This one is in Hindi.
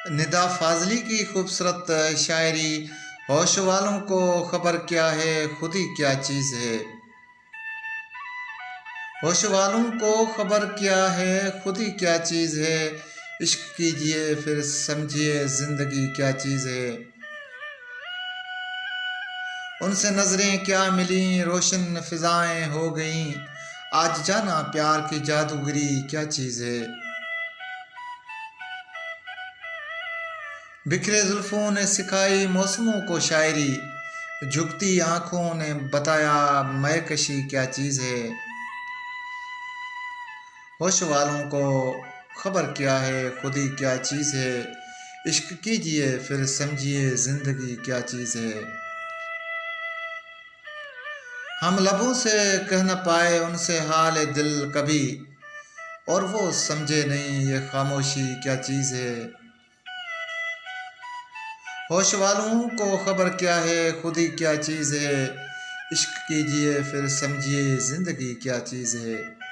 निदा फाजली की खूबसूरत शायरी। होश वालों को खबर क्या है, खुद ही क्या चीज़ है। होश वालों को खबर क्या है, खुद ही क्या चीज़ है। इश्क कीजिए फिर समझिए ज़िंदगी क्या चीज़ है। उनसे नज़रें क्या मिली, रोशन फिजाएं हो गईं। आज जाना प्यार की जादूगरी क्या चीज़ है। बिखरे जुल्फों ने सिखाई मौसमों को शायरी। झुकती आंखों ने बताया मैकशी क्या चीज़ है। होश वालों को खबर क्या है, खुद ही क्या चीज़ है। इश्क कीजिए फिर समझिए ज़िंदगी क्या चीज़ है। हम लबों से कह न पाए उनसे हाल दिल कभी, और वो समझे नहीं ये खामोशी क्या चीज़ है। होश वालों को खबर क्या है, खुद ही क्या चीज़ है। इश्क कीजिए फिर समझिए ज़िंदगी क्या चीज़ है।